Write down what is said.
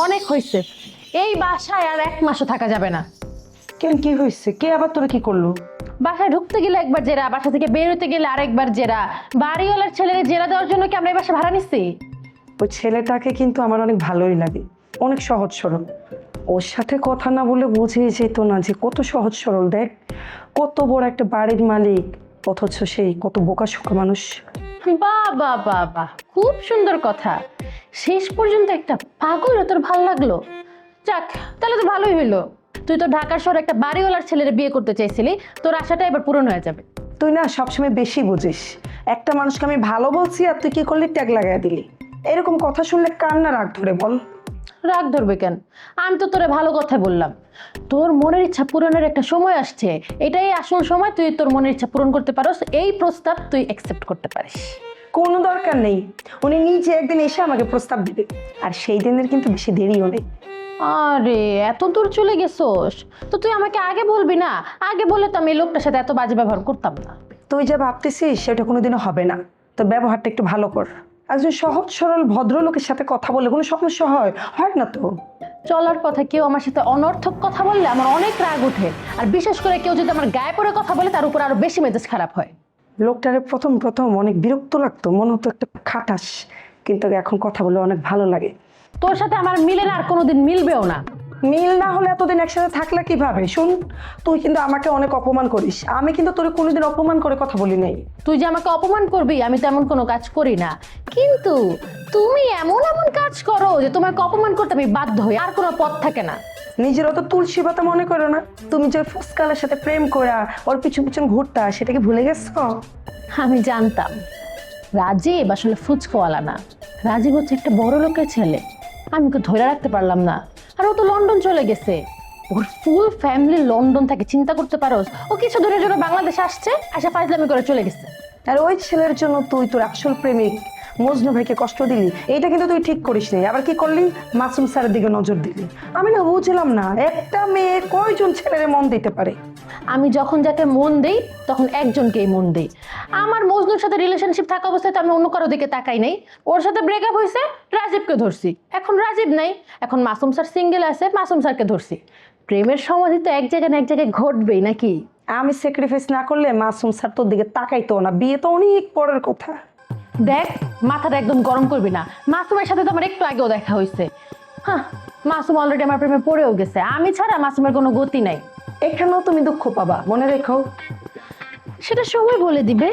অনেক হয়েছে, এই বাসায় আর 1 মাসও থাকা যাবে না। কেন, কি হয়েছে? কে আবার তোরা কি করলো? বাসায় ঢুকতে গেলে একবার জেরা, বাসা থেকে বের হতে গেলে আরেকবার জেরা। বাড়িওয়ালার ছেলেকে জেরা দেওয়ার জন্য কি আমরা এই বাসা ভাড়া নিচ্ছি? ওই ছেলেটাকে কিন্তু আমার অনেক ভালোই লাগে, অনেক সহজ সরল। ওর সাথে কথা না বলে বুঝে যেত না যে কত সহজ সরল। দেখ কত বড় একটা বাড়ির মালিক, অথচ সেই কত বোকাশোকা মানুষ। বাহ বাহ বাহ বাহ, খুব সুন্দর কথা। শেষ পর্যন্ত একটা পাগল তোর ভালো লাগলো। যাক, তাহলে তো ভালোই হইলো। তুই তো ঢাকার শহরে একটা বাড়িওয়ালার ছেলের বিয়ে করতে চাইছিলি, তোর আশাটা এবার পূরণ হয়ে যাবে। তুই না সবসময় বেশি বুঝিস। একটা মানুষকে আমি ভালো বলছি আর তুই কি করলি, ট্যাগ লাগাই দিলি। এরকম কথা শুনলে কার না রাগ ধরে বল? রাগ ধরবে কেন? আমি তো তোরে ভালো কথা বললাম। তোর মনের ইচ্ছা পূরণের একটা সময় আসছে, এটাই আসল সময়। তুই তোর মনের ইচ্ছা পূরণ করতে পারোস, এই প্রস্তাব তুই অ্যাকসেপ্ট করতে পারিস। কোনো দরকার নেই, উনি নিজে একদিন এসে আমাকে প্রস্তাব দিবে, আর সেই দিনের কিন্তু বেশি দেরিও নেই। আরে এত দূর চলে গেছোস, তো তুই আমাকে আগে বলবি না? আগে বলে তো আমি এই লোকটার সাথে এত বাজে ব্যবহার করতাম না। তুই যা ভাবতেছিস সেটা কোনোদিনও হবে না। তোর ব্যবহারটা একটু ভালো কর। একজন সহজ সরল ভদ্রলোকের সাথে কথা বলে কোনো সমস্যা হয়? হয় না তো। চলার পথে কেউ আমার সাথে অনর্থক কথা বললে আমার অনেক রাগ ওঠে, আর বিশেষ করে কেউ যদি আমার গায়ে পড়ে কথা বলে তার উপর আরো বেশি মেজাজ খারাপ হয়। লোকটারে প্রথম প্রথম অনেক বিরক্ত লাগতো, মনে হতো একটা খাটাস, কিন্তু এখন কথা বলে অনেক ভালো লাগে। তোর সাথে আমার মিলে না, আর কোনোদিন মিলবেও না। মিল না হলে এতদিন একসাথে থাকলে কিভাবে? শুন, তুই কিন্তু আমাকে অনেক অপমান করিস, আমি কিন্তু তোর কোনোদিন অপমান করে কথা বলি নাই। তুই যে আমাকে অপমান করবি, আমি তেমন কোনো কাজ করি না, কিন্তু তুমি এমন এমন কাজ করো যে তোমাকে অপমান করতে আমি বাধ্য হই, আর কোনো পথ থাকে না। নিজের অত তুলসী পাতা মনে করো না। তুমি যে ফুসকালের সাথে প্রেম করা ওর পিছন পিছন ঘুরতা, সেটা কি ভুলে গেছো? আমি জানতাম রাজীব আসলে ফুচকোয়ালা না, রাজীব হচ্ছে একটা বড় লোকের ছেলে। আমি ওকে ধরে রাখতে পারলাম না, আর ও তো লন্ডন চলে গেছে। ওর ফুল ফ্যামিলি লন্ডন থাকে, চিন্তা করতে পারোস? ও কিছু দিনের জন্য বাংলাদেশে আসছে, আসা ফাজলামি করে চলে গেছে। আর ওই ছেলের জন্য তুই তোর আসল প্রেমিক মজনু ভাইকে কষ্ট দিলি, এইটা কিন্তু তুই ঠিক করিস নি। আবার কি করলি, মাসুম স্যারের দিকে নজর দিলি। আমি না বুঝলাম না, একটা মেয়ে কয়জন ছেলের মন দিতে পারে? আমি যখন যাকে মন দেই তখন একজনকেই মন দেই। আমার মজনুর সাথে রিলেশনশিপ থাকা অবস্থায় তো আমি অন্য কারো দিকে তাকাই নাই। ওর সাথে ব্রেকআপ হয়েছে, রাজীবকে ধরছি। এখন রাজীব নাই, এখন মাসুম স্যার সিঙ্গেল আছে, মাসুম স্যারকে ধরছি। প্রেমের সমাধি তো এক জায়গায় না এক জায়গায় ঘটবেই নাকি? আমি স্যাক্রিফাইস না করলে মাসুম স্যার তোর দিকে তাকাইতো না, বিয়ে তো অনেক পরের কথা। দেখ, মাথাটা একদম গরম করবি না। মাসুমের সাথে তো আমার একটু আগেও দেখা হয়েছে। হ্যাঁ, মাসুম অলরেডি আমার প্রেমে পড়েও গেছে। আমি ছাড়া মাসুমের কোনো গতি নাই। এখানেও তুমি দুঃখ পাবা, মনে রেখো। সেটা সময় বলে দিবে।